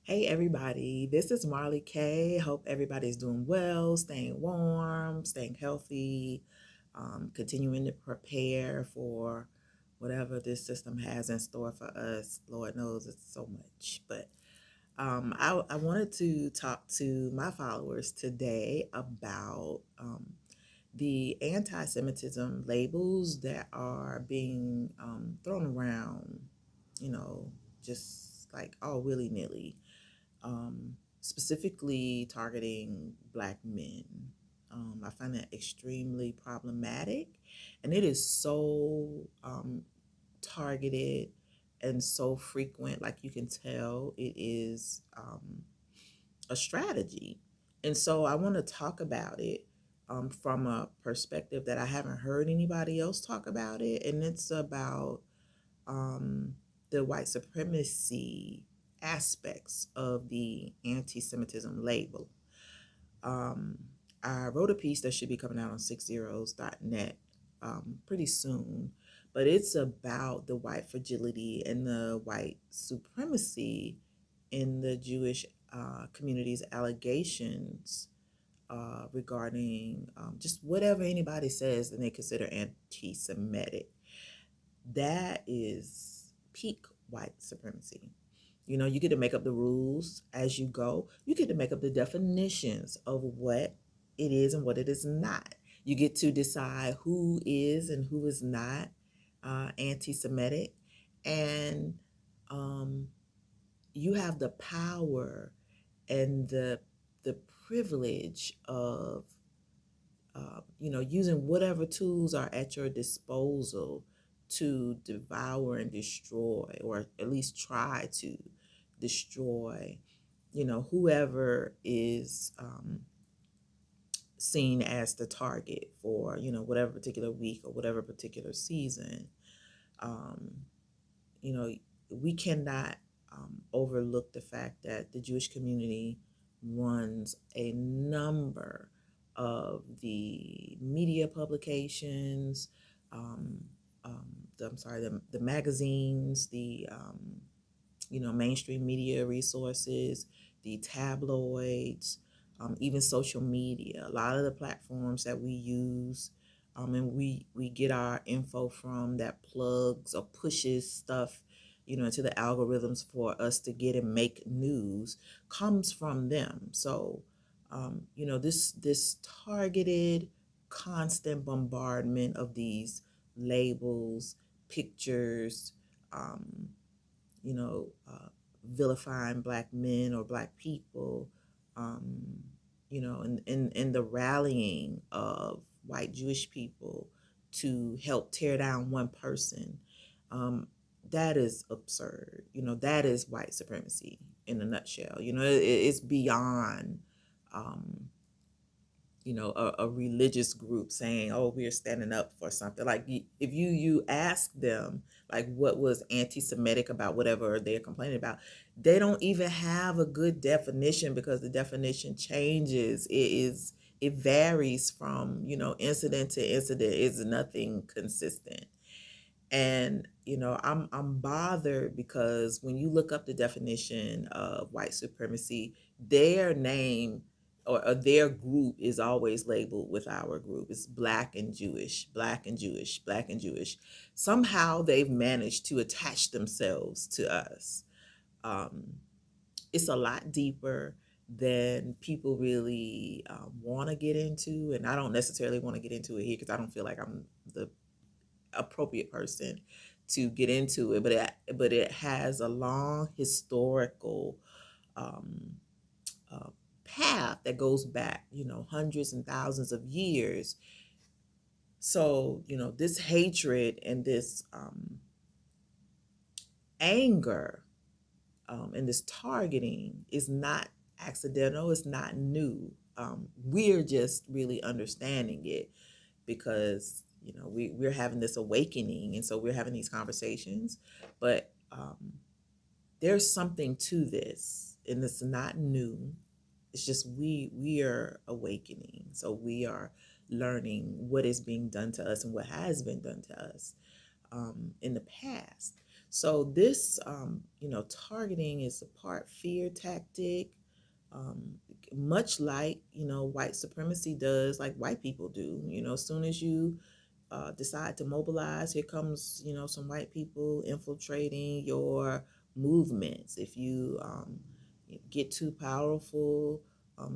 Hey everybody, this is Marley K. Hope everybody's doing well, staying warm, staying healthy, continuing to prepare for whatever this system has in store for us. Lord knows it's so much. But I wanted to talk to my followers today about the anti-Semitism labels that are being thrown around, you know, just like all willy-nilly, specifically targeting Black men. I find that extremely problematic, and it is so targeted and so frequent. Like you can tell, it is a strategy. And so I want to talk about it from a perspective that I haven't heard anybody else talk about it, and it's about um, the white supremacy aspects of the anti-Semitism label. Um, I wrote a piece that should be coming out on 6zeros.net pretty soon, but it's about the white fragility and the white supremacy in the Jewish community's allegations regarding just whatever anybody says and they consider anti-Semitic. That is peak white supremacy. You know, you get to make up the rules as you go. You get to make up the definitions of what it is and what it is not. You get to decide who is and who is not anti Semitic. And um, you have the power and the privilege of using whatever tools are at your disposal to devour and destroy, or at least try to destroy, whoever is seen as the target for, whatever particular week or whatever particular season. Um, you know, we cannot overlook the fact that the Jewish community runs a number of the media publications, um, the magazines, the mainstream media resources, the tabloids, even social media. A lot of the platforms that we use and we get our info from that plugs or pushes stuff, into the algorithms for us to get and make news comes from them. So, this targeted, constant bombardment of these labels, pictures, um, vilifying Black men or Black people, and the rallying of white Jewish people to help tear down one person. That is absurd. That is white supremacy in a nutshell. It's beyond um, a religious group saying, oh, we're standing up for something. Like if you ask them like what was anti-Semitic about whatever they're complaining about, they don't even have a good definition, because the definition changes. It varies from incident to incident. It's nothing consistent. And I'm bothered because when you look up the definition of white supremacy, their name or their group is always labeled with our group. It's Black and Jewish, Black and Jewish, Black and Jewish. Somehow they've managed to attach themselves to us. Um, it's a lot deeper than people really want to get into, and I don't necessarily want to get into it here because I don't feel like I'm the appropriate person to get into it, but it has a long historical um, uh, path that goes back, hundreds and thousands of years. So this hatred and this anger and this targeting is not accidental. It's not new. We're just really understanding it because we're having this awakening, and so we're having these conversations. But there's something to this, and it's not new. It's just we are awakening, so we are learning what is being done to us and what has been done to us in the past. So this, targeting is a part fear tactic, um, much like, white supremacy does, like white people do. As soon as you decide to mobilize, here comes, some white people infiltrating your movements. If you get too powerful,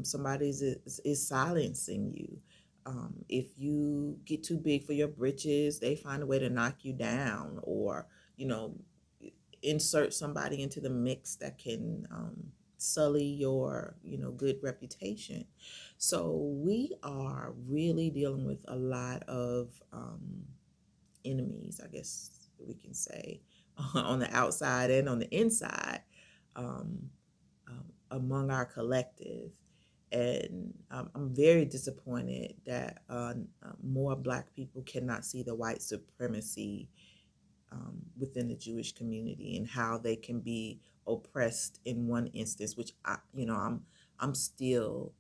is silencing you. If you get too big for your britches, they find a way to knock you down, or you know insert somebody into the mix that can sully your good reputation. So we are really dealing with a lot of enemies, I guess we can say, on the outside and on the inside, um, among our collective. And I'm very disappointed that more Black people cannot see the white supremacy within the Jewish community, and how they can be oppressed in one instance, which I'm still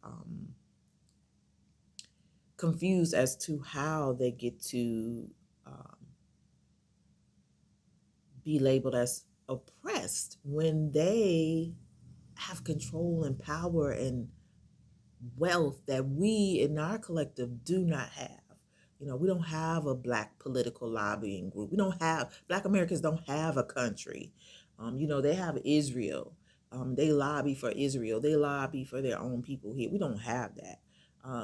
um, confused as to how they get to um, be labeled as oppressed when they have control and power and wealth that we in our collective do not have. We don't have a Black political lobbying group. We don't have, Black Americans don't have a country. They have Israel. They lobby for Israel. They lobby for their own people here. We don't have that.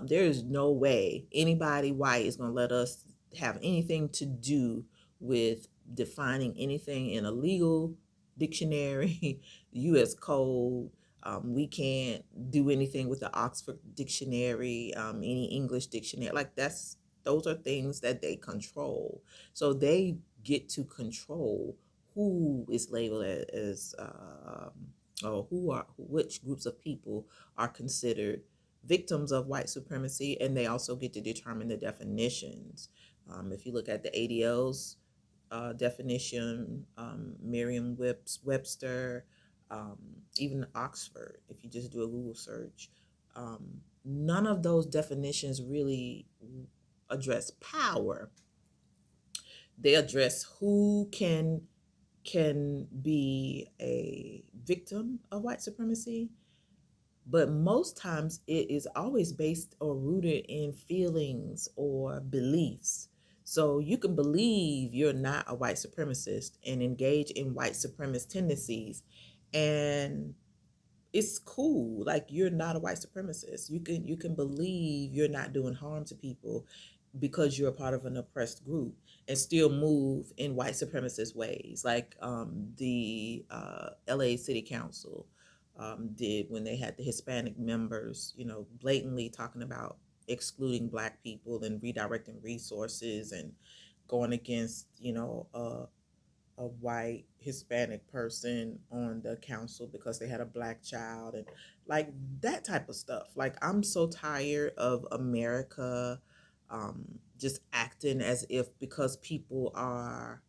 There is no way anybody white is going to let us have anything to do with defining anything in a legal dictionary, U.S. code. We can't do anything with the Oxford Dictionary, any English dictionary. Like those are things that they control. So they get to control who is labeled as or which groups of people are considered victims of white supremacy, and they also get to determine the definitions. If you look at the ADL's definition, Merriam-Webster, um, even Oxford, if you just do a Google search, none of those definitions really address power. They address who can be a victim of white supremacy, but most times it is always based or rooted in feelings or beliefs. So you can believe you're not a white supremacist and engage in white supremacist tendencies, and it's cool. Like, you're not a white supremacist. You can believe you're not doing harm to people because you're a part of an oppressed group, and still move in white supremacist ways, like the LA City Council did when they had the Hispanic members, blatantly talking about excluding Black people and redirecting resources, and going against, a white Hispanic person on the council because they had a Black child, and like that type of stuff. Like, I'm so tired of America just acting as if because people are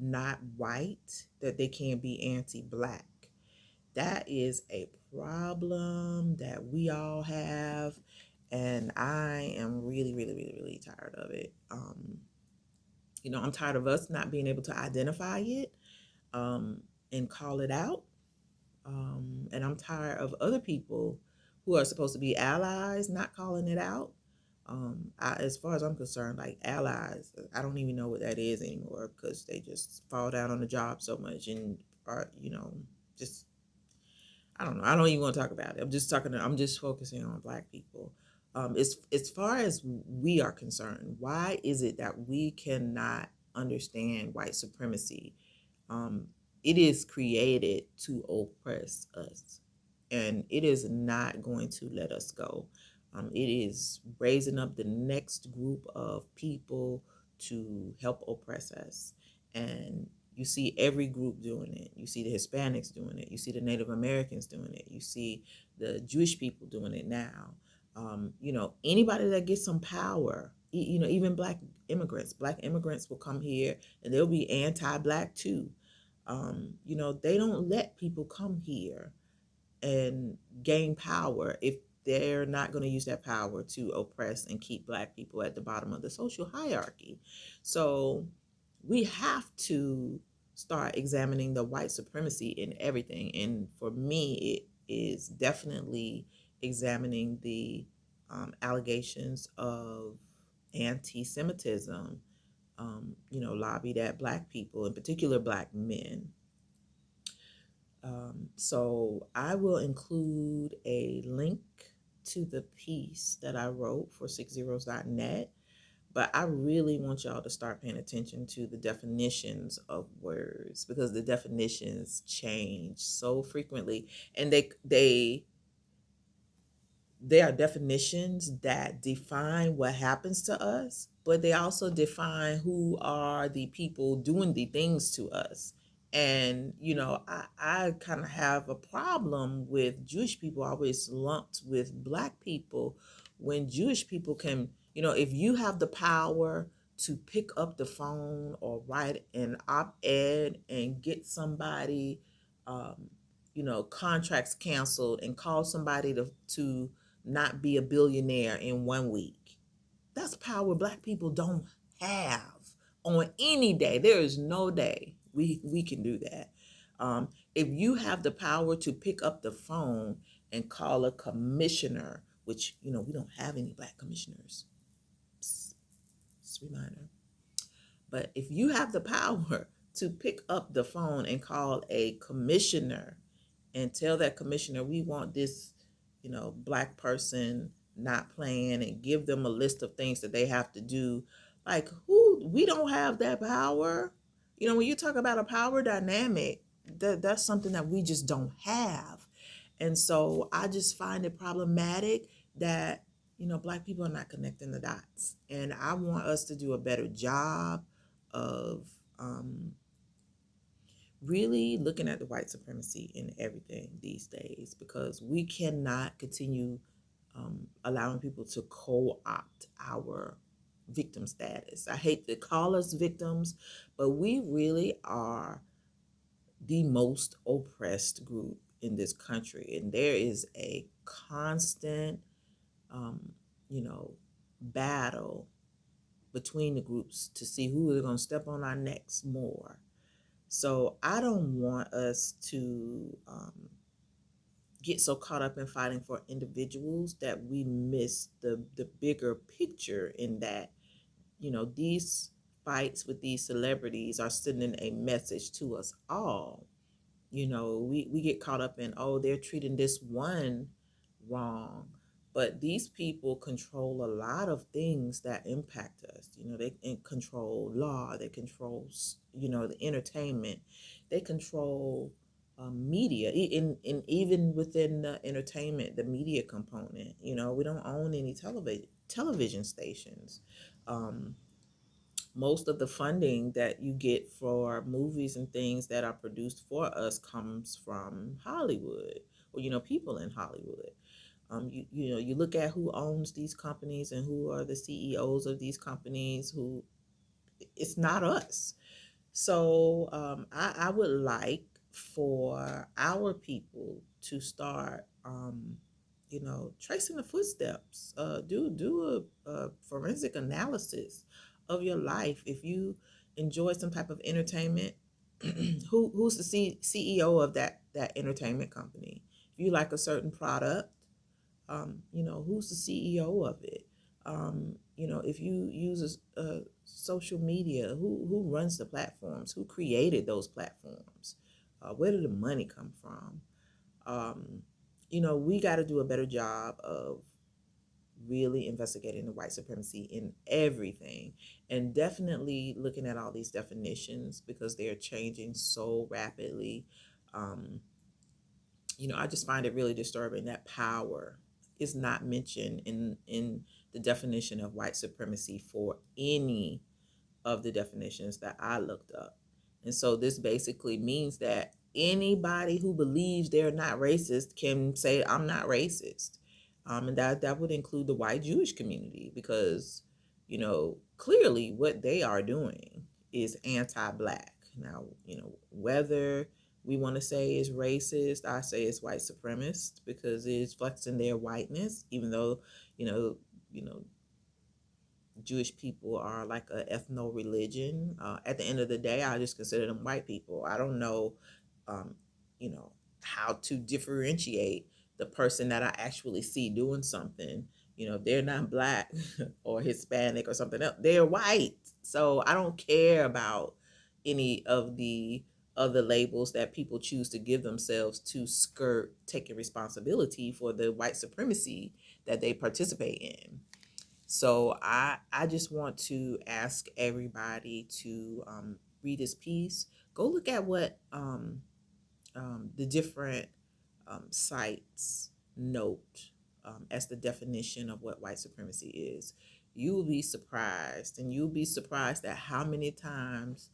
not white that they can't be anti-Black. That is a problem that we all have, and I am really, really, really, really tired of it. I'm tired of us not being able to identify it um, and call it out. And I'm tired of other people who are supposed to be allies not calling it out. As far as I'm concerned, like, allies, I don't even know what that is anymore, because they just fall down on the job so much and are, just, I don't know. I don't even want to talk about it. I'm just focusing on Black people. As far as we are concerned, why is it that we cannot understand white supremacy? Um, it is created to oppress us, and it is not going to let us go. It is raising up the next group of people to help oppress us. And you see every group doing it. You see the Hispanics doing it. You see the Native Americans doing it. You see the Jewish people doing it now. Anybody that gets some power, even Black immigrants will come here and they'll be anti-Black too. They don't let people come here and gain power if they're not going to use that power to oppress and keep Black people at the bottom of the social hierarchy. So we have to start examining the white supremacy in everything. And for me, it is definitely examining the allegations of anti-Semitism, lobbied at Black people, in particular Black men. So I will include a link to the piece that I wrote for 6zeros.net, but I really want y'all to start paying attention to the definitions of words, because the definitions change so frequently, and they are definitions that define what happens to us, but they also define who are the people doing the things to us. And, I kind of have a problem with Jewish people always lumped with Black people, when Jewish people can, if you have the power to pick up the phone or write an op-ed and get somebody, contracts canceled, and call somebody to not be a billionaire in 1 week. That's power Black people don't have on any day. There is no day we can do that. If you have the power to pick up the phone and call a commissioner, which, we don't have any Black commissioners. Just a reminder. But if you have the power to pick up the phone and call a commissioner and tell that commissioner, we want this, Black person not playing, and give them a list of things that they have to do. Like, we don't have that power. When you talk about a power dynamic, that's something that we just don't have. And so I just find it problematic that, Black people are not connecting the dots. And I want us to do a better job of really looking at the white supremacy in everything these days, because we cannot continue allowing people to co-opt our victim status. I hate to call us victims, but we really are the most oppressed group in this country. And there is a constant, um, battle between the groups to see who is going to step on our necks more. So I don't want us to get so caught up in fighting for individuals that we miss the bigger picture, in that, these fights with these celebrities are sending a message to us all. We get caught up in, oh, they're treating this one wrong, but these people control a lot of things that impact us. They control law, they control, the entertainment, they control media, in even within the entertainment, the media component. We don't own any television stations. Most of the funding that you get for movies and things that are produced for us comes from Hollywood, or, people in Hollywood. You look at who owns these companies and who are the CEOs of these companies, who, it's not us. So I would like for our people to start, tracing the footsteps. Do a forensic analysis of your life. If you enjoy some type of entertainment, who's the CEO of that entertainment company? If you like a certain product, who's the CEO of it? If you use a social media, who runs the platforms? Who created those platforms? Where did the money come from? We got to do a better job of really investigating the white supremacy in everything, and definitely looking at all these definitions, because they are changing so rapidly. I just find it really disturbing that power is not mentioned in the definition of white supremacy for any of the definitions that I looked up. And so this basically means that anybody who believes they're not racist can say, I'm not racist. And that would include the white Jewish community, because, clearly what they are doing is anti-Black. Now, whether we want to say it's racist, I say it's white supremacist, because it is flexing their whiteness, even though, you know, Jewish people are like a ethno religion. At the end of the day, I just consider them white people. I don't know, um, you know, how to differentiate the person that I actually see doing something. They're not black or Hispanic or something else. They're white. So I don't care about any of the other labels that people choose to give themselves to skirt taking responsibility for the white supremacy that they participate in. So I just want to ask everybody to read this piece. Go look at what the different sites note as the definition of what white supremacy is. You will be surprised, and you'll be surprised at how many times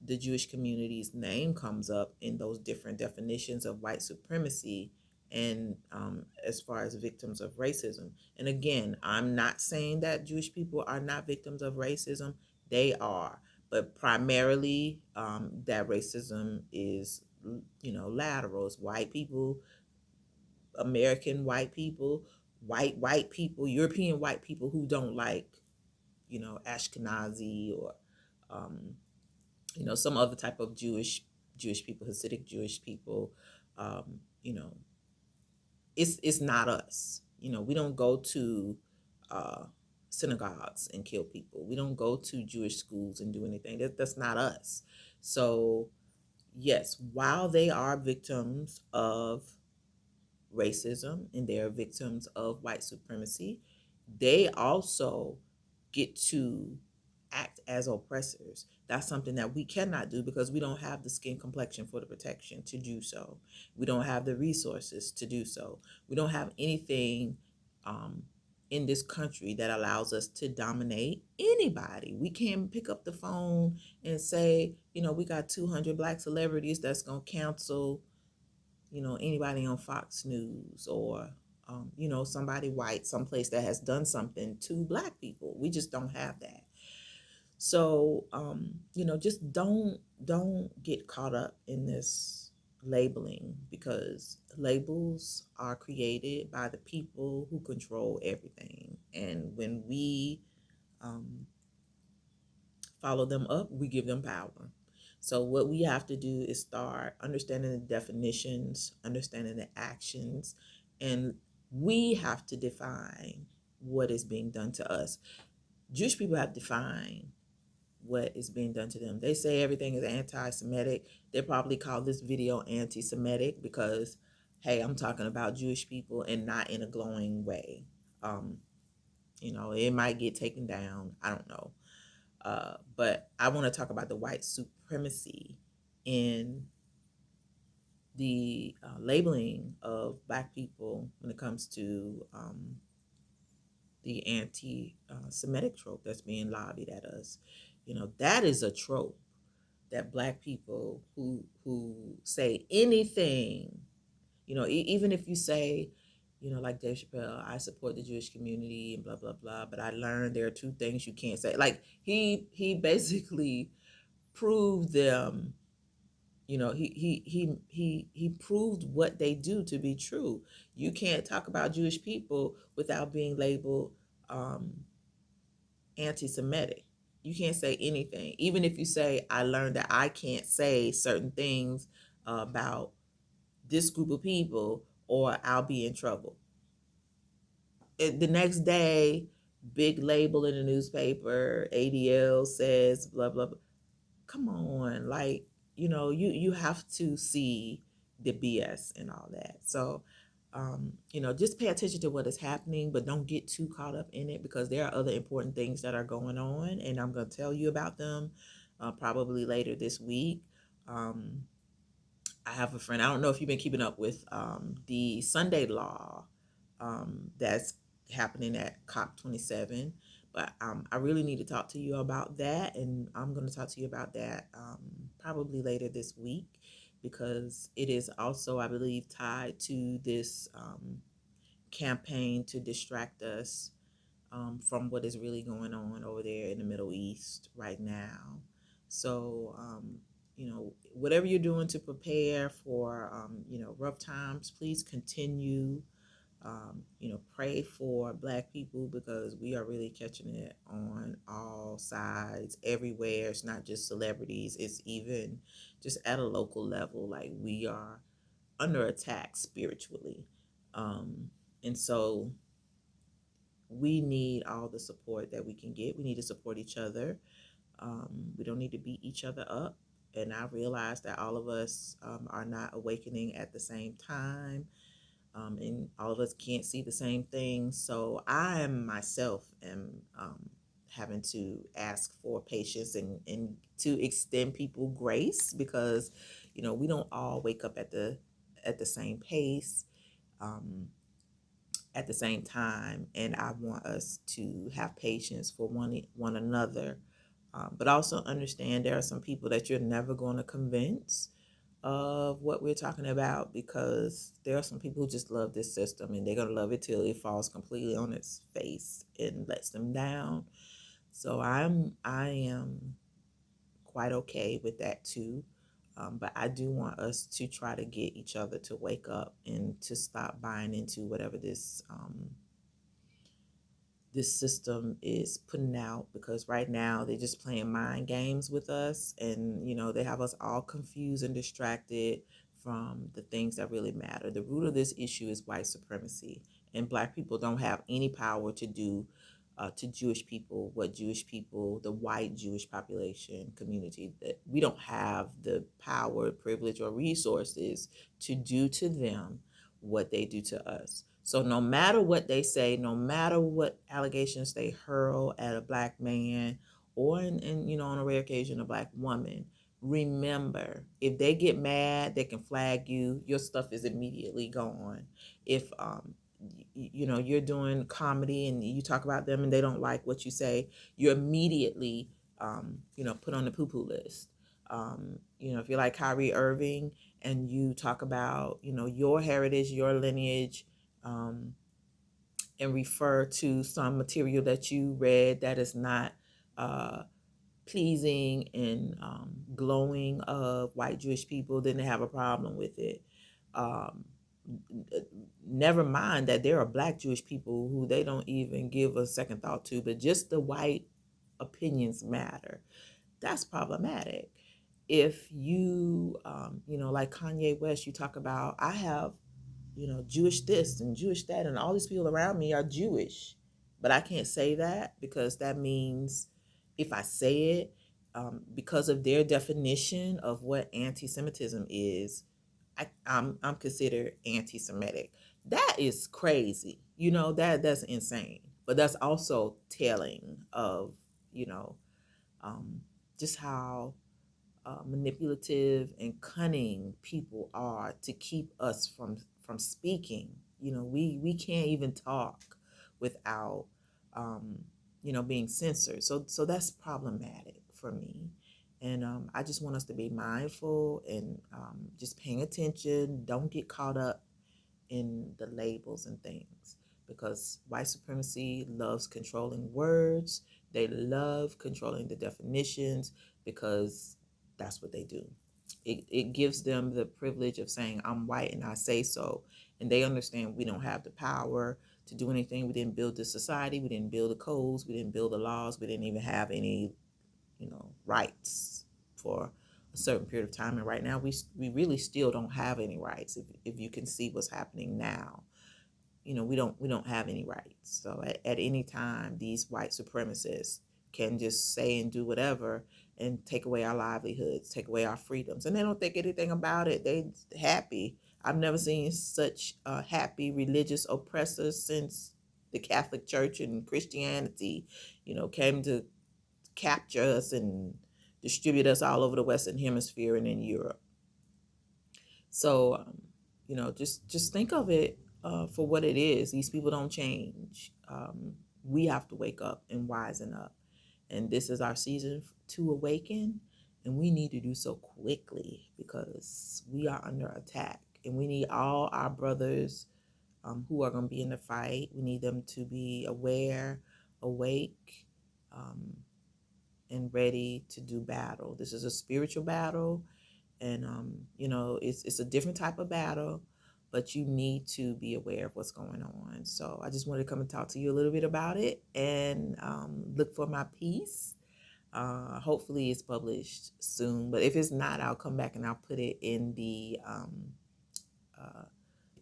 the Jewish community's name comes up in those different definitions of white supremacy and as far as victims of racism. And again, I'm not saying that Jewish people are not victims of racism. They are. But primarily, that racism is, lateral. It's white people, American white people, white people, European white people who don't like, Ashkenazi or um, some other type of Jewish people, Hasidic Jewish people. Um, you know, it's not us. We don't go to uh, synagogues and kill people. We don't go to Jewish schools and do anything. That's not us. So yes, while they are victims of racism and they are victims of white supremacy, they also get to act as oppressors. That's something that we cannot do because we don't have the skin complexion for the protection to do so. We don't have the resources to do so. We don't have anything um, in this country that allows us to dominate anybody. We can't pick up the phone and say, we got 200 black celebrities that's going to cancel anybody on Fox News or, somebody white, someplace that has done something to black people. We just don't have that. So, just don't get caught up in this labeling because labels are created by the people who control everything. And when we follow them up, we give them power. So what we have to do is start understanding the definitions, understanding the actions, and we have to define what is being done to us. Jewish people have defined what is being done to them. They say everything is anti-Semitic. They probably call this video anti-Semitic because, hey, I'm talking about Jewish people and not in a glowing way. It might get taken down. I don't know. But I want to talk about the white supremacy in the labeling of black people when it comes to the anti-Semitic trope that's being lobbied at us. That is a trope that black people who say anything, even if you say, like Dave Chappelle, I support the Jewish community and blah blah blah, but I learned there are two things you can't say. Like he basically proved them. He proved what they do to be true. You can't talk about Jewish people without being labeled anti-Semitic. You can't say anything. Even if you say, I learned that I can't say certain things about this group of people or I'll be in trouble. The next day, big label in the newspaper, ADL says blah, blah, blah. Come on. Like, you have to see the BS and all that. So, just pay attention to what is happening, but don't get too caught up in it because there are other important things that are going on, and I'm going to tell you about them probably later this week. I have a friend, I don't know if you've been keeping up with the Sunday law that's happening at COP27, but I really need to talk to you about that, and I'm going to talk to you about that probably later this week because it is also, I believe, tied to this campaign to distract us from what is really going on over there in the Middle East right now. So, whatever you're doing to prepare for, rough times, please continue Pray for Black people because we are really catching it on all sides, everywhere. It's not just celebrities, it's even just at a local level. Like, we are under attack spiritually. And so we need all the support that we can get. We need to support each other. We don't need to beat each other up. And I realize that all of us are not awakening at the same time, and all of us can't see the same thing. So I myself am having to ask for patience and to extend people grace, because we don't all wake up at the same pace. At the same time, and I want us to have patience for one another, but also understand there are some people that you're never going to convince of what we're talking about, because there are some people who just love this system and they're going to love it till it falls completely on its face and lets them down. So I am quite okay with that too. But I do want us to try to get each other to wake up and to stop buying into whatever this system is putting out, because right now they're just playing mind games with us, and they have us all confused and distracted from the things that really matter. The root of this issue is white supremacy, and Black people don't have any power to do to Jewish people what Jewish people, the white Jewish population community, that we don't have the power, privilege, or resources to do to them what they do to us. So no matter what they say, no matter what allegations they hurl at a Black man, or on a rare occasion a Black woman, remember, if they get mad, they can flag you. Your stuff is immediately gone. If you're doing comedy and you talk about them and they don't like what you say, you're immediately put on the poo-poo list. If you're like Kyrie Irving and you talk about your heritage, your lineage, and refer to some material that you read that is not pleasing and glowing of white Jewish people, then they have a problem with it. Never mind that there are Black Jewish people who they don't even give a second thought to, but just the white opinions matter. That's problematic. If you, like Kanye West, you talk about, I have Jewish this and Jewish that, and all these people around me are Jewish. But I can't say that, because that means if I say it, because of their definition of what anti-Semitism is, I'm considered anti-Semitic. That is crazy. That's insane. But that's also telling of, you know, just how manipulative and cunning people are to keep us from speaking. We can't even talk without being censored. So that's problematic for me. And I just want us to be mindful and just paying attention. Don't get caught up in the labels and things, because white supremacy loves controlling words. They love controlling the definitions, because that's what they do. It gives them the privilege of saying, I'm white and I say so. And they understand we don't have the power to do anything. We didn't build the society. We didn't build the codes. We didn't build the laws. We didn't even have any, rights for a certain period of time. And right now, we really still don't have any rights. If you can see what's happening now, we don't have any rights. So at any time, these white supremacists can just say and do whatever and take away our livelihoods, take away our freedoms, and they don't think anything about it. They happy. I've never seen such happy religious oppressors since the Catholic Church and Christianity, came to capture us and distribute us all over the Western Hemisphere and in Europe. So, just think of it for what it is. These people don't change. We have to wake up and wisen up. And this is our season to awaken. And we need to do so quickly, because we are under attack. And we need all our brothers who are going to be in the fight. We need them to be aware, awake, and ready to do battle. This is a spiritual battle, and it's a different type of battle, but you need to be aware of what's going on. So I just wanted to come and talk to you a little bit about it, and look for my piece. Hopefully it's published soon, but if it's not, I'll come back and I'll put it in the uh,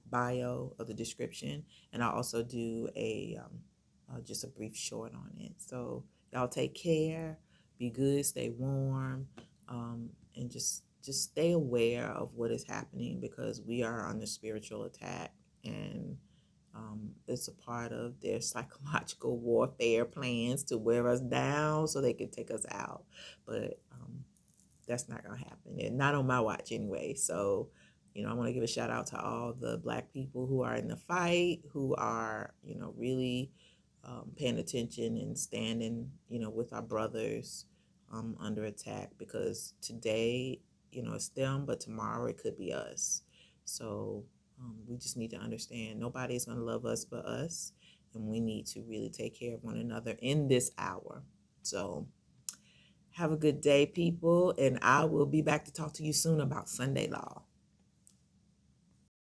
bio of the description, and I'll also do just a brief short on it. So y'all take care, be good, stay warm, and just stay aware of what is happening, because we are under spiritual attack, and it's a part of their psychological warfare plans to wear us down so they can take us out. But that's not going to happen, and not on my watch anyway. So, I want to give a shout out to all the Black people who are in the fight, who are, really paying attention and standing, with our brothers under attack, because today, it's them, but tomorrow it could be us. So we just need to understand nobody's going to love us but us, and we need to really take care of one another in this hour. So have a good day, people, and I will be back to talk to you soon about Sunday law.